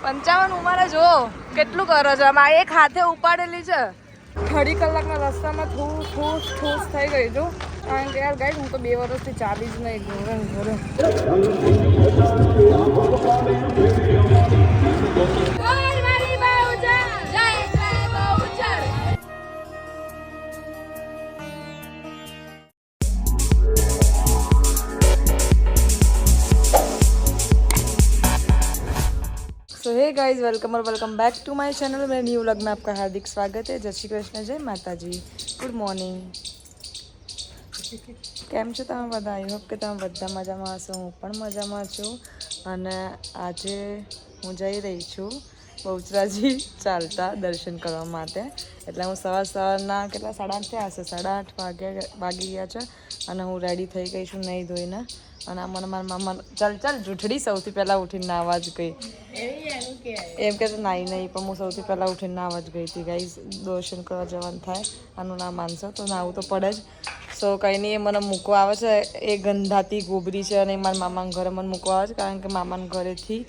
55 ઉંમરે જો કેટલું કરો છો આમાં એક હાથે ઉપાડેલી છે 3 કલાકના રસ્તામાં ઠૂસ થઈ ગઈ છું કારણ કે યાર ગાઈડ હું તો 2 વર્ષથી ચાલી જ નહીં ઘોરે सो हे गाइस वेलकम और welcome back to my channel मेरे न्यू व्लॉग में आपका हार्दिक स्वागत है। जय श्री कृष्ण, जय माता जी, गुड मॉर्निंग। केम छो तमे बधा? आई होप के तमे बधा मजामां हशो। हूँ पण मजामां छुं अने आजे हूँ जई रही छुं बहुचराजी चालता दर्शन करवा माटे। એટલે હું સવારના કેટલા 8:30 થયા હશે 8:30 વાગી ગયા છે અને હું રેડી થઈ ગઈ છું નહીં ધોઈને અને મને મારા મામા ચાલ જૂઠડી સૌથી પહેલાં ઉઠીને નાવા જ ગઈ એમ કે નહીં પણ હું સૌથી પહેલાં ઉઠીને નાવા જ ગઈ હતી ગાઈઝ દર્શન કરવા જવાનું થાય આનું ના માનશો તો નાવું તો પડે જ સો કંઈ નહીં એ મને મૂકવા આવે છે એ ગંધાતી ગોબરી છે અને મારા મામાના ઘરે મને મૂકવા આવે છે કારણ કે મામાના ઘરેથી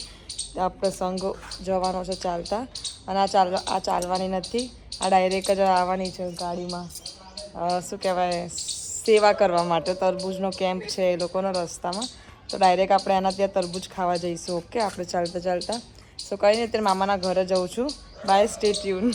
આપણે સંઘ જવાનો છે ચાલતા અને આ ચાલવાની નથી આ ડાયરેક્ટ જ આવવાની છે ગાડીમાં શું કહેવાય સેવા કરવા માટે તરબૂચનો કેમ્પ છે એ લોકોનો રસ્તામાં તો ડાયરેક્ટ આપણે એના ત્યાં તરબૂચ ખાવા જઈશું ઓકે આપણે ચાલતા સો કંઈ નહીં અત્યારે મામાના ઘરે જઉં છું બાય સ્ટે ટ્યુન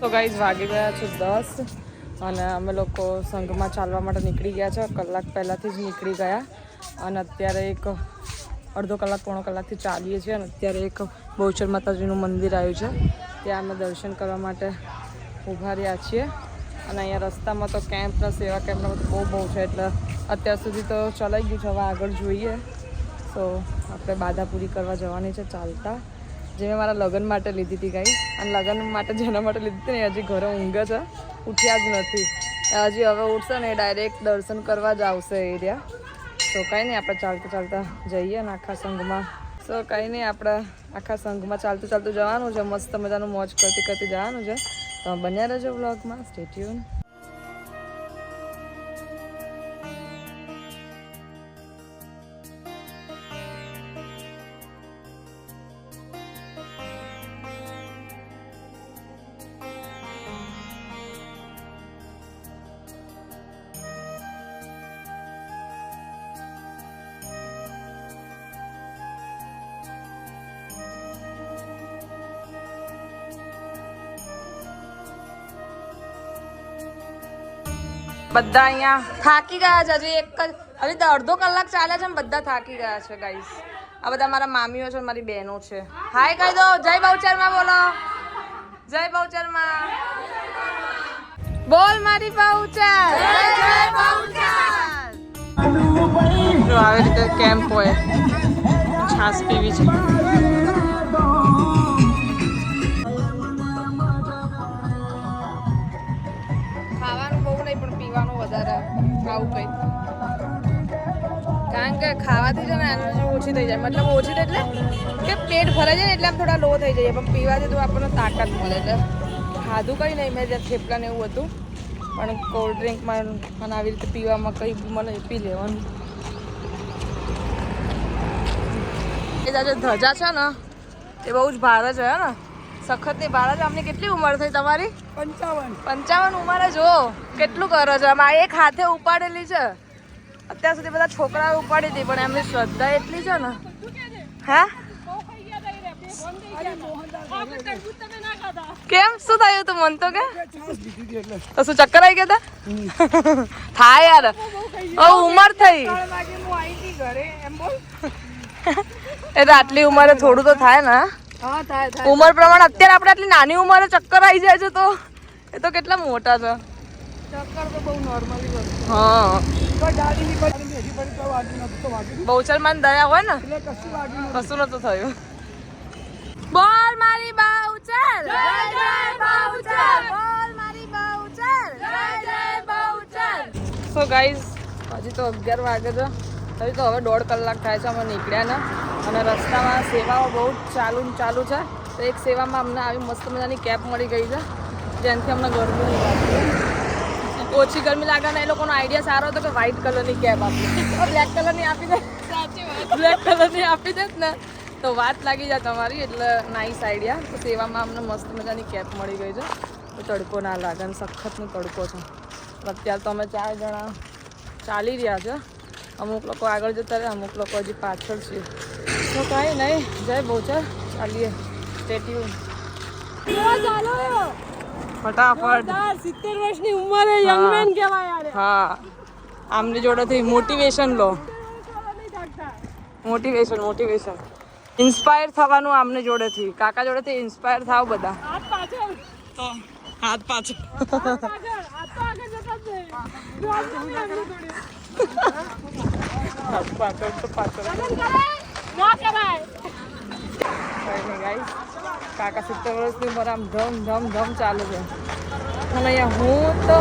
તો ગાઈઝ વાગી ગયા છે 10 અને અમે લોકો સંઘમાં ચાલવા માટે નીકળી ગયા છે કલાક પહેલાંથી જ નીકળી ગયા અને અત્યારે એક અડધો કલાક પોણો કલાકથી ચાલીએ છીએ અને અત્યારે એક બહુચર માતાજીનું મંદિર આવ્યું છે ત્યાં અમે દર્શન કરવા માટે ઊભા રહ્યા છીએ અને અહીંયા રસ્તામાં તો કેમ્પના સેવા કેમ્પના બધું બહુ છે એટલે અત્યાર સુધી તો ચલાઈ ગયું છે હવે આગળ જોઈએ તો આપણે બાધાપુરી કરવા જવાની છે ચાલતા જે મેં મારા લગ્ન માટે લીધી હતી ગાઈ અને લગ્ન માટે જેના માટે લીધી હતી ને હજી ઘરે ઊંઘે છે ઉઠ્યા જ નથી હજી હવે ઉઠશે ને ડાયરેક્ટ દર્શન કરવા જ આવશે એરિયા તો કંઈ નહીં આપણે ચાલતા જઈએ ને આખા સંઘમાં સો કંઈ નહીં આપણે આખા સંઘમાં ચાલતું જવાનું છે મસ્ત મજાનું મોજ કરતી જવાનું છે તો બન્યા રહેજો વ્લોગમાં સ્ટે ટ્યુન બધા અહીંયા થાકી ગયા છે હજી હજી અડધો કલાક ચાલે છે ને બધા થાકી ગયા છે ગાઈસ આ બધા મારા મામીઓ છે મારી બહેનો છે હાય કહી દો જય બહુચરમાં બોલો જય બહુચરમાં બોલ મારી બહુચર જય બહુચર જો આવી રીતે કેમ્પ હોય છાસ પીવી છે ખાવાનું બહુ નહીં પણ પીવાનું વધારે આવું કંઈ કારણ કે ખાવાથી છે ને એનર્જી ઓછી થઈ જાય મતલબ ઓછી એટલે કે પેટ ભરાઈ જાય ને એટલે આમ થોડા લો થઈ જાય પણ પીવાથી તો આપણને તાકાત મળે એટલે ખાધું કંઈ નહીં મેં જ્યાં થેપલા ને એવું હતું પણ કોલ્ડ ડ્રિંકમાં અને આવી રીતે પીવામાં કંઈ મને પી લેવાનું એ જે ધજા છે ને એ બહુ જ ભારે છે ને સખતની ભારે છે આમની કેટલી ઉંમર થઈ તમારી 55 ઉંમરે જો કેટલું કરો છો આમ એક હાથે ઉપાડેલી છે અત્યાર સુધી બધા છોકરાઓ ઉપાડી હતી પણ એમની શ્રદ્ધા એટલી છે ને હે કેમ શું થયું તું મન તો કે તો શું ચક્કર આવી ગયા હતા થાય યાર ઉંમર થઈ એ તો આટલી ઉંમરે થોડું તો થાય ને ઉંમર પ્રમાણે અત્યારે આપણે આટલી નાની ઉંમરે ચક્કર આવી જાય છે તો એ તો કેટલા મોટા છે ચક્કર તો બહુ નોર્મલી હા બહુચરમાં દયા હોય ને કશું નતું થયું બોલ મારી બહુચર જય જય બહુચર બોલ મારી બહુચર જય જય બહુચર સો ગાઈઝ હજી તો 11 વાગે છે હજી તો હવે 1.5 કલાક થાય છે અમે નીકળ્યા ને અને રસ્તામાં સેવાઓ બહુ ચાલુ છે તો એક સેવામાં અમને આવી મસ્ત મજાની કેબ મળી ગઈ છે જેનાથી અમને ગરમી નહીં લાગતી ઓછી ગરમી લાગે ને એ લોકોનો આઈડિયા સારો હતો કે વ્હાઇટ કલરની કેબ આપી બ્લેક કલરની આપી દે બ્લેક કલરની આપી દે ને તો વાત લાગી જાય તમારી એટલે નાઇસ આઈડિયા તો સેવામાં અમને મસ્ત મજાની કેબ મળી ગઈ છે તો તડકો ના લાગે અને સખતનો તડકો છે અત્યારે તો અમે 4 જણા ચાલી રહ્યા છે અમુક લોકો આગળ જતા રહે અમુક લોકો હજી પાછળ છે તો કાંઈ નહીં જય બહુચર ચાલીએ સ્ટેટ્યુ ફટાફટ 70 વર્ષની ઉંમરે યંગ મેન કહેવાય હા આમની જોડેથી મોટિવેશન લો મોટિવેશન ઇન્સ્પાયર થવાનું આમની જોડેથી કાકા જોડેથી ઇન્સ્પાયર થાવ બધા હાથ પાછળ કાકા 70 વર્ષની ઉંમર આમ ધમ ચાલુ છે અને અહીંયા હું તો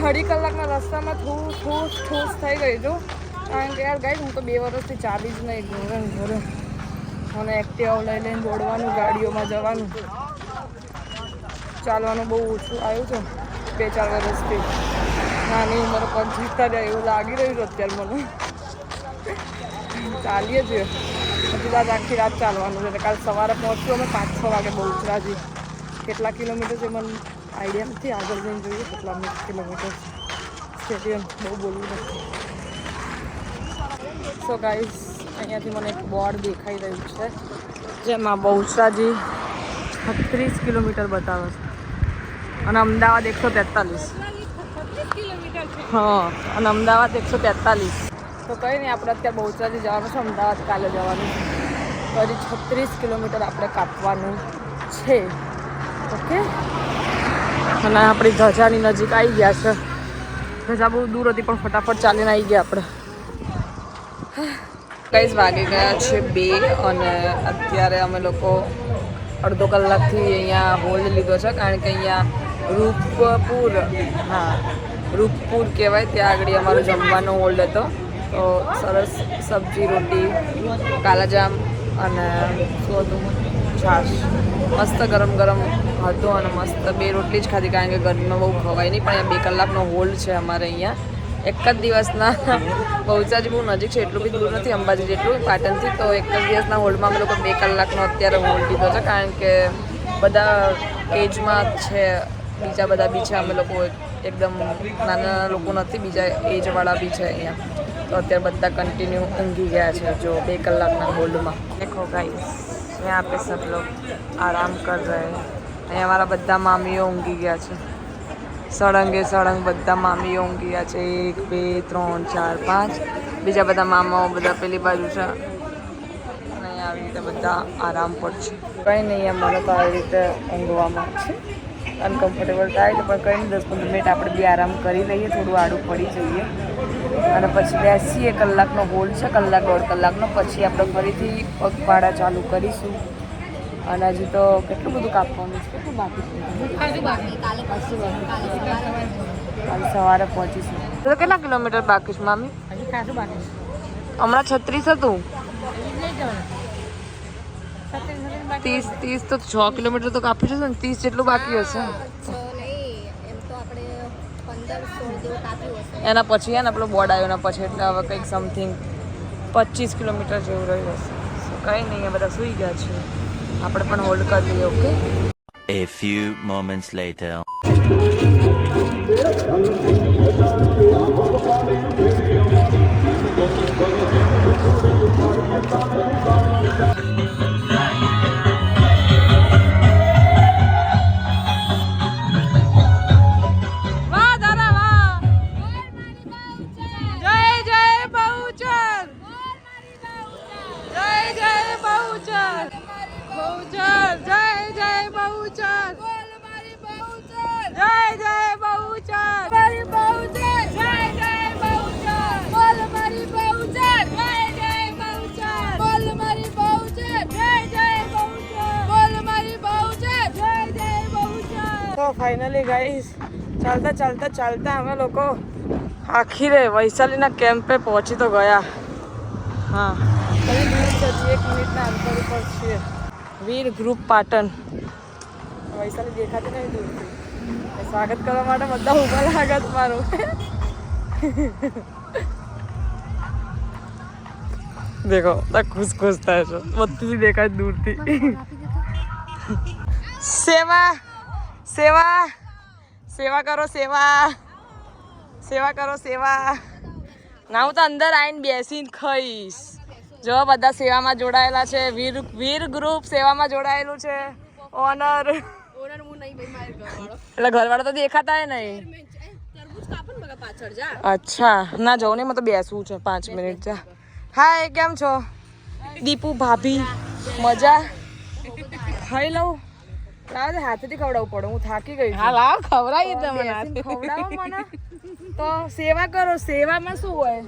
3 કલાકના રસ્તામાં ઠૂસ થઈ ગઈ છું કારણ કે યાર ગાઈસ હું તો 2 વર્ષથી ચાલી જ નહીં ઘરે મને એક્ટિવા લઈને દોડવાનું ગાડીઓમાં જવાનું ચાલવાનું બહુ ઓછું આવ્યું છે 2-4 વર્ષથી નાની ઉંમર પર જીતતા જાય એવું લાગી રહ્યું છે અત્યારે મને ચાલીએ છીએ હજી રાત આખી રાત ચાલવાનું છે કાલ સવારે પહોંચ્યું અમે 5-6 વાગે બહુચરાજી કેટલા કિલોમીટર છે મને આઈડિયા નથી આગળ જઈને જોઈએ કેટલા કિલોમીટર સ્ટેડિયમ બહુ બોલવું નથી સો ગાઈસ અહીંયાથી મને એક બોર્ડ દેખાઈ રહ્યું છે જેમાં બહુચરાજી 36 કિલોમીટર બતાવે છે અને અમદાવાદ 143 હા અને અમદાવાદ 143 તો કંઈ નહીં આપણે અત્યારે બહુચરાજી જવાનું છે અમદાવાદ કાલે જવાનું તો હજી 36 કિલોમીટર આપણે કાપવાનું છે ઓકે અને આપણી ધજાની નજીક આવી ગયા છે ધજા બહુ દૂર હતી પણ ફટાફટ ચાલીને આવી ગયા આપણે કઈ જ વાગી ગયા છે 2 અને અત્યારે અમે લોકો અડધો કલાકથી અહીંયા હોલ્ડ લીધો છે કારણ કે અહીંયા રૂપપુર કહેવાય ત્યાં આગળ અમારો જમવાનો હોલ્ડ હતો તો સરસ સબ્જી રોટી કાલાજામ અને શું હતું છાશ મસ્ત ગરમ હતું અને મસ્ત 2 રોટલી જ ખાધી કારણ કે ગરમીમાં બહુ ખવાય નહીં પણ અહીંયા 2 કલાકનો હોલ્ડ છે અમારે અહીંયા એક જ દિવસના બહુચરાજી બહુ નજીક છે એટલું બી દૂર નથી અંબાજી જેટલું પાટણથી તો એક જ દિવસના હોલ્ડમાં અમે લોકો 2 કલાકનો અત્યારે હોલ્ડ લીધો છે કારણ કે બધા એજમાં છે બીજા બધા બી છે અમે લોકો એકદમ નાના લોકો નથી બીજા એજવાળા બી છે અહીંયા તો અત્યારે બધા કન્ટિન્યુ ઊંઘી ગયા છે જો 2 કલાકના હોલ્ડમાં દેખો ગાઈસ यहाँ पे सब लोग आराम कर रहे हैं અહીંયા અમારા બધા મામીઓ ઊંઘી ગયા છે સળંગ બધા મામીઓ ઊંઘી ગયા છે 1 2 3 4 5 બીજા બધા મામાઓ બધા પેલી બાજુ છે અને અહીંયા આવી રીતે બધા આરામ પર છે કંઈ નહીં અમારે તો આવી રીતે ઊંઘવામાં છે અનકમ્ફર્ટેબલ થાય તો પણ કંઈ નહીં 10-15 મિનિટ આપણે બી આરામ કરી લઈએ થોડું આડું પડી જઈએ અને પછી બેસીએ કલાકનો હોલ્ડ છે કલાક 1.5 કલાકનો પછી આપણે ફરીથી પગપાળા ચાલુ કરીશું અને હજી તો કેટલું બધું કાપવાનું છે કેટલું બાકી છે કાલે સવારે પહોંચીશું. તો કેટલા કિલોમીટર બાકી છે મામી? હજી ખાસું બાકી હમણાં 36 હતું. નહીં જવાનું 30 તો 6 કિલોમીટર તો કાપી જશે ને. 30 જેટલું બાકી હશે. એના પછી ને પેલો બોર્ડ આવ્યો એના પછી એટલે હવે કંઈક સમથિંગ 25 કિલોમીટર જેવું રહ્યું હશે. કંઈ નહીં, એ બધા સૂઈ ગયા છે. આપણે પણ હોલ્ડ કરી લઈએ. Okay. A few moments later. Finally guys ચાલતા અમે લોકો આખીરે વૈશાલીના કેમ્પે પહોંચી તો ગયા. હા, કઈ દૂર છે? 1 મિનિટના અંતર ઉપર છીએ. વીર ગ્રુપ પાટણ. વૈશાલી દેખાતી નહીં દૂરથી. સ્વાગત કરવા માટે બધા ઉભા લાગત મારું. દેખો ખુશ થાય છે. બધું દેખાય દૂરથી. સેવા કરો. ના હું તો અંદર આવીને બેસીને ખાઈશ. જો બધા સેવામાં જોડાયેલા છે. વીર ગ્રુપ સેવામાં જોડાયેલું છે. ઓનર એટલે ઘરવાળા તો દેખાતા નહીં. અચ્છા, ના જવું નહીં, મને તો બેસવું છે 5 મિનિટ. જા. હાય, કેમ છો દીપુ ભાભી? મજા? ખાઈ લઉં? હાથેથી ખવડાવવું પડે, હું થાકી ગઈ. હા લાવ, ખવડાવી ખવડાવો મને. તો સેવા કરો. સેવામાં શું હોય?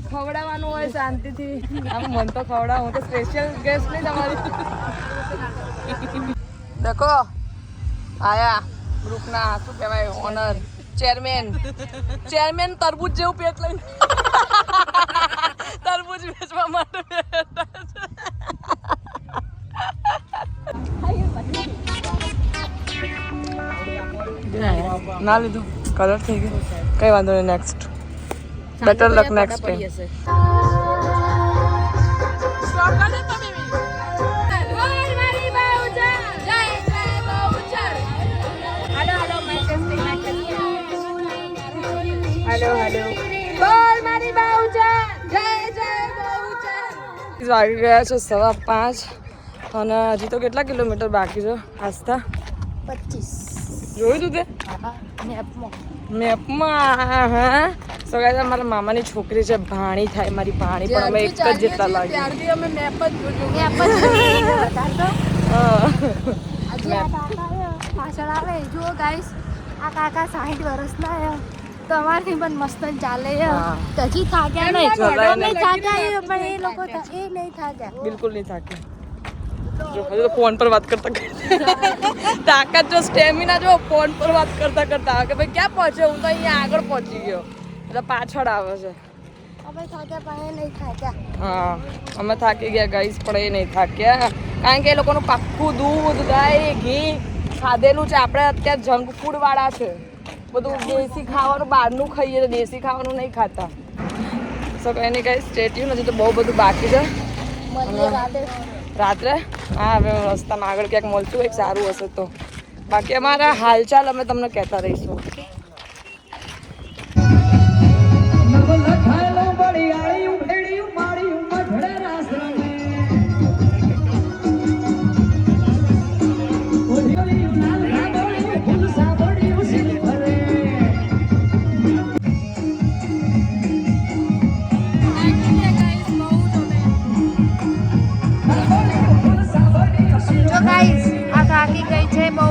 ખવડાવવાનું હોય શાંતિથી. આમ મન તો ખવડાવ. હું તો સ્પેશિયલ ગેસ્ટ નહીં તમારી. દેખો આયા ગ્રુપના શું કહેવાય ઓનર, ચેરમેન તરબૂચ જેવું પેટ લઈને તરબૂચ વેચવા માટે ના લીધું. કલર થઈ ગયો, કઈ વાંધો નહીં. નેક્સ્ટ બેટર લક નેક્સ્ટ ટાઈમ. વાગી ગયા છે 5:15 અને હજી તો કેટલા કિલોમીટર બાકી છે આસ્થા? 25. જોયું તું તે મેપમાં? હા. સો ગાઈસ, મારા મામાની છોકરી છે, ભાણી થાય મારી ભાણી, પણ અમે એક જ જેટલા લાગે. ત્યારથી અમે મેપ જ પાછળ આવે. જુઓ ગાઈસ, આ કાકા 60 વર્ષના તો અમારથી પણ મસ્ત ચાલે. હજી થાક્યા નહીં, પણ એ લોકો એ નહીં થાક્યા, બિલકુલ નહીં થાક્યા. જો હજુ તો ફોન પર વાત કરતા તાકાત જો, સ્ટેમિના જો, ફોન પર વાત કરતા કે ભાઈ ક્યાં પહોંચ્યો? હું તો અહીંયા આગળ પહોંચી ગયો, એટલે પાછળ આવે છે. અમે થાક્યા પણ એ નહીં થાક્યા. હા, અમે થાકી ગયા ગાઈસ, પણ એ નહીં થાક્યા, કારણ કે એ લોકોનું પાક્કું દૂધ, દહીં, ઘી ખાધેલું છે. આપણે અત્યારે જંક ફૂડ વાળા છે, બધું દેશી ખાવાનું બહારનું ખાઈએ, દેશી ખાવાનું નહીં ખાતા. સો કંઈ નહીં ગાઈસ, સ્ટેટ્યુ નથી તો બહુ બધું બાકી છે. રાત્રે હા, હવે રસ્તામાં આગળ ક્યાંક મળશું, એક સારું હશે તો. બાકી અમારા હાલચાલ અમે તમને કહેતા રહીશું. આ થાકી ગઈ છે બહુ.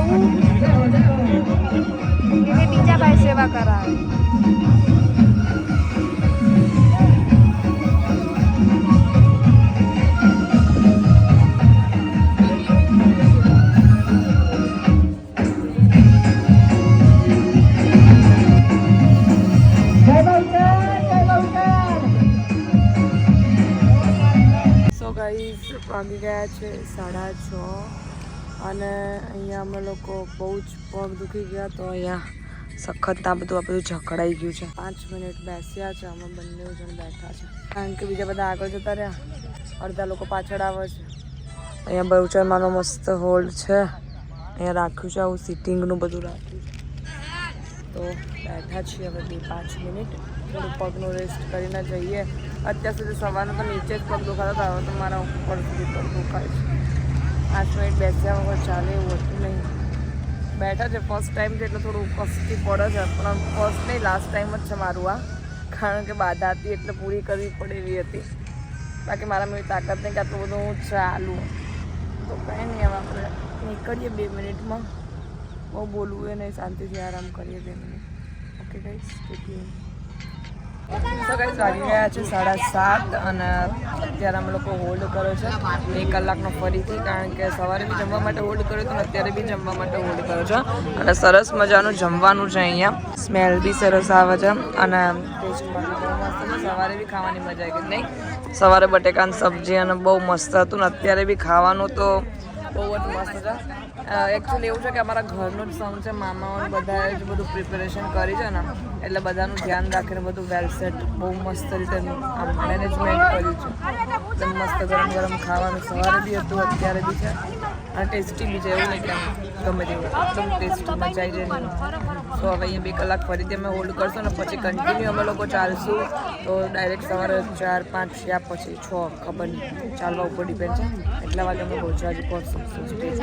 વાગી ગયા છે 6:30 અને અહીંયા અમે લોકો બહુ જ પગ દુખી ગયા તો અહીંયા સખત આ બધું ઝઘડાઈ ગયું છે. 5 મિનિટ બેસ્યા છે, અમે બંને જણ બેઠા છે કારણ કે બીજા બધા આગળ જતા રહ્યા, અડધા લોકો પાછળ આવે છે. અહીંયા બહુચરમાનો મસ્ત હોલ છે, અહીંયા રાખ્યું છે આવું સિટિંગનું બધું રાખ્યું છે. તો બેઠા છીએ હવે 2-5 મિનિટ, થોડું પગનું રેસ્ટ કરીને જઈએ. અત્યાર સુધી સવારનો તો નીચે જ પગ દુખાતા હતા, હવે તો મારા ઉપર સુધી પગ દુખાય છે. 5 મિનિટ બેસ્યા વગર ચાલે એવું હતું નહીં. બેઠા છે ફર્સ્ટ ટાઈમ છે એટલે થોડું કષ્ટી પડે છે, પણ ફર્સ્ટ નહીં લાસ્ટ ટાઈમ જ છે મારું આ, કારણ કે બાધા હતી એટલે પૂરી કરવી પડે એવી હતી. બાકી મારામાં એવી તાકાત નહીં કે આટલું બધું હું ચાલું. તો કંઈ નહીં, હવે આપણે નીકળીએ 2 મિનિટમાં. બહુ બોલવું એ નહીં, શાંતિથી આરામ કરીએ 2 મિનિટ. ઓકે ગાઈસ, તો ગાઈસ વાગી ગયા છે 7:30 અને અત્યારે અમે લોકો હોલ્ડ કર્યો છે 2 કલાકનો ફરીથી, કારણ કે સવારે બી જમવા માટે હોલ્ડ કર્યો હતો અને અત્યારે બી જમવા માટે હોલ્ડ કર્યો છે. અને સરસ મજાનું જમવાનું છે અહીંયા, સ્મેલ બી સરસ આવે છે અને ટેસ્ટ પણ બહુ મસ્ત છે. સવારે બી ખાવાની મજા આવી ગઈ નહીં? સવારે બટેકાની સબ્જી અને બહુ મસ્ત હતું ને અત્યારે બી ખાવાનું તો બહુ જ મસ્ત છે. એકચ્યુઅલી એવું છે કે અમારા ઘરનું જ સંગ છે, મામાઓને બધાએ જ બધું પ્રિપેરેશન કરી છે ને એટલે બધાનું ધ્યાન રાખીને બધું વેલ સેટ બહુ મસ્ત રીતે આમ મેનેજમેન્ટ કર્યું છે. એકદમ મસ્ત ગરમ ગરમ ખાવાનું સવારે બી હતું, અત્યારે બી છે અને ટેસ્ટી બી છે. એવું નહીં કે આમ ગમે તેવું, એકદમ ટેસ્ટી મચાઈ જાય. તો હવે અહીંયા 2 કલાક ફરીથી અમે હોલ્ડ કરશું ને પછી કન્ટિન્યુ અમે લોકો ચાલશું. તો ડાયરેક્ટ સવારે 4, 5 યા પછી 6 ખબર નહીં, ચાલવા ઉપર ડિપેન્ડ છે. એટલા વાગે અમે બહુચરાજી પહોંચશું સ્ટેજ.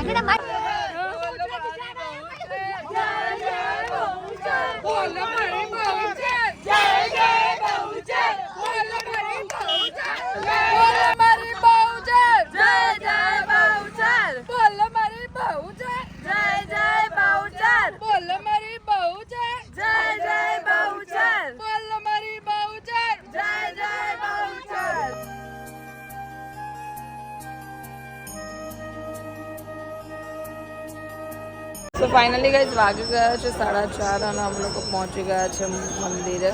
તો ફાઇનલી ગાઈઝ વાગી ગયા છે 4:30 અને અમે લોકો પહોંચી ગયા છે મંદિરે.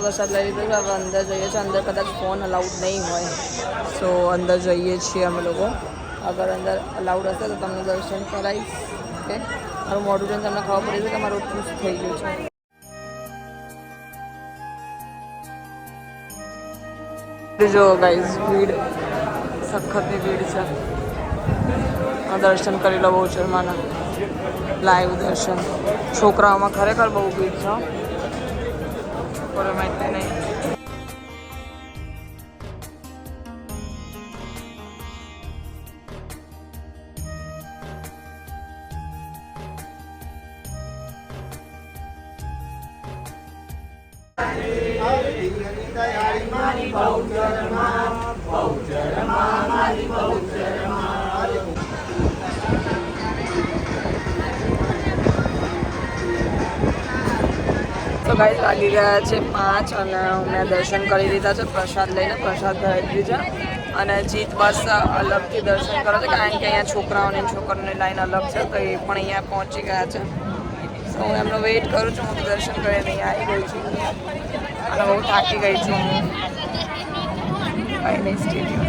પ્રસાદ લઈ લીધો છે, હવે અંદર જઈએ છીએ. અંદર કદાચ ફોન અલાઉડ નહીં હોય, સો અંદર જઈએ છીએ અમે લોકો. અગર અંદર અલાઉડ હશે તો તમને દર્શન કરાવીશ. ઓકે, મારું મોઢું જોઈને તમને ખબર પડી છે કે મારું ખુશ થઈ ગયું છે. જો ગાઈઝ ભીડ, સખતની ભીડ છે. દર્શન કરી લો બહુચરમાના, લાઈવ દર્શન. છોકરાઓમાં ખરેખર બહુ ભીડ છે, છોકરાઓમાં એટલે નહીં. તો ગાઈસ વાગી ગયા છે 5 અને મેં દર્શન કરી લીધા છે. પ્રસાદ લઈને પ્રસાદ ધરાવી દીધો છે અને જીત બસ અલગથી દર્શન કરો છે કારણ કે અહીંયા છોકરાઓની છોકરીઓની લાઈન અલગ છે, તો એ પણ અહીંયા પહોંચી ગયા છે. તો હું એમનો વેઇટ કરું છું. હું દર્શન કરીને અહીંયા આવી ગઈ છું અને બહુ થાકી ગઈ છું હું. કંઈ નહીં, સ્ટેડિયમ.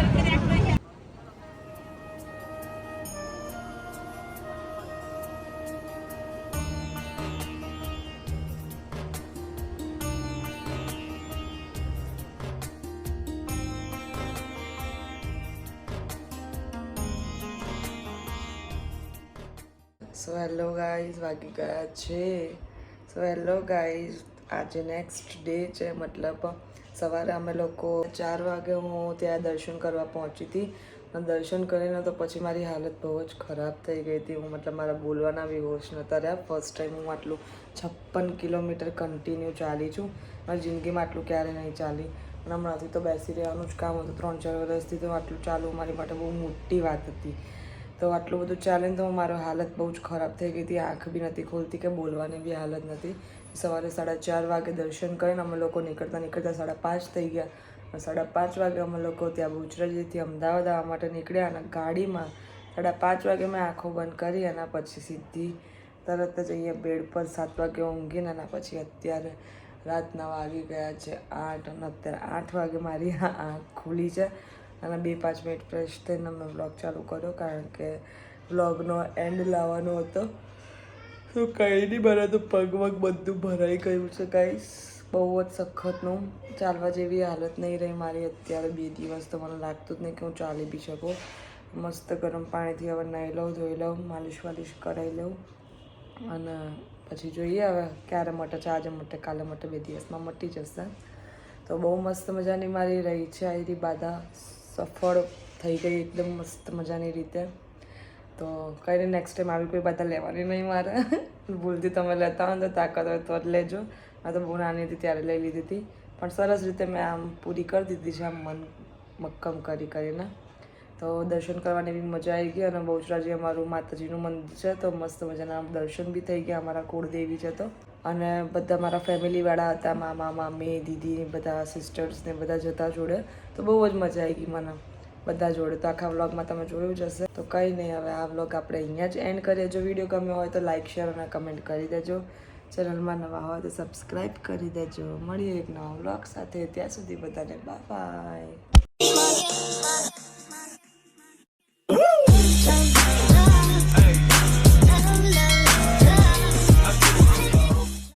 સો હેલો ગાઈઝ, વાગી ગયા છે. સો હેલો ગાઈઝ, આજે નેક્સ્ટ ડે છે. મતલબ સવારે અમે લોકો 4 વાગે હું ત્યાં દર્શન કરવા પહોંચી હતી અને દર્શન કરીને તો પછી મારી હાલત બહુ જ ખરાબ થઈ ગઈ હતી. હું મતલબ મારા બોલવાના બી હોશ નહોતા રહ્યા. ફર્સ્ટ ટાઈમ હું આટલું 56 કિલોમીટર કન્ટિન્યુ ચાલી છું. મારી જિંદગીમાં આટલું ક્યારે નહીં ચાલી અને હમણાંથી તો બેસી રહેવાનું જ કામ હતું. 3-4 વર્ષથી તો આટલું ચાલવું મારી માટે બહુ મોટી વાત હતી. તો આટલું બધું ચાલે ને તો મારી હાલત બહુ જ ખરાબ થઈ ગઈ હતી. આંખ બી નથી ખોલતી કે બોલવાની બી હાલત નથી. સવારે 4:30 વાગે દર્શન કરીને અમે લોકો નીકળતા 5:30 થઈ ગયા. 5:30 વાગે અમે લોકો ત્યાં બહુચરાજીથી અમદાવાદ આવવા માટે નીકળ્યા અને ગાડીમાં 5:30 વાગે મેં આંખો બંધ કરી અને પછી સીધી તરત જ અહીંયા બેડ પર 7 વાગે ઊંઘીને અને પછી અત્યારે રાતના વાગી ગયા છે 8 અને અત્યારે 8 વાગે મારી આંખ ખુલી છે અને 2-5 મિનિટ ફ્રેશ થઈને મેં વ્લોગ ચાલુ કર્યો કારણ કે વ્લોગનો એન્ડ લાવવાનો હતો. તો કંઈ નહીં, મારા તો પગ વગ બધું ભરાઈ ગયું છે ગાઈસ. બહુ જ સખતનું ચાલવા જેવી હાલત નહીં રહી મારી અત્યારે 2 દિવસ. તો મને લાગતું જ નહીં કે હું ચાલી બી શકું. મસ્ત ગરમ પાણીથી હવે નાહી લઉં, ધોઈ લઉં, માલિશ કરાવી લઉં અને પછી જોઈએ હવે ક્યારે મટે છે. આજે મટે, કાલે મટે, 2 દિવસમાં મટી જશે. તો બહુ મસ્ત મજાની મારી રહી છે આ બાધા, સફળ થઈ ગઈ એકદમ મસ્ત મજાની રીતે. તો કંઈ નહીં, નેક્સ્ટ ટાઈમ આવી કોઈ બાધા લેવાની નહીં મારે. ભૂલથી તમે લેતા હોય તો તાકાત હોય તો જ લેજો. મેં તો બહુ નાની હતી ત્યારે લઈ લીધી હતી, પણ સરસ રીતે મેં આમ પૂરી કરી દીધી છે, આમ મન મક્કમ કરીને. તો દર્શન કરવાની બી મજા આવી ગઈ. અને બહુચરાજી અમારું માતાજીનું મંદિર છે, તો મસ્ત મજાના દર્શન બી થઈ ગયા. અમારા કુળદેવી છે તો, અને બધા મારા ફેમિલીવાળા હતા, મામા મામી દીદી બધા સિસ્ટર્સ ને બધા જતા જોડે. તો બહુ જ મજા આવી ગઈ મને બધા જોડે. તો આખા વ્લોગમાં તમે જોયું જ હશે. તો કંઈ નહીં, હવે આ વ્લોગ આપણે અહીંયા જ એન્ડ કરીએ. જો વિડીયો ગમ્યો હોય તો લાઇક, શેર અને કમેન્ટ કરી દેજો. ચેનલમાં નવા હોય તો સબસ્ક્રાઈબ કરી દેજો. મળીએ એક નવા વ્લોગ સાથે. ત્યાં સુધી બધાને બાય બાય.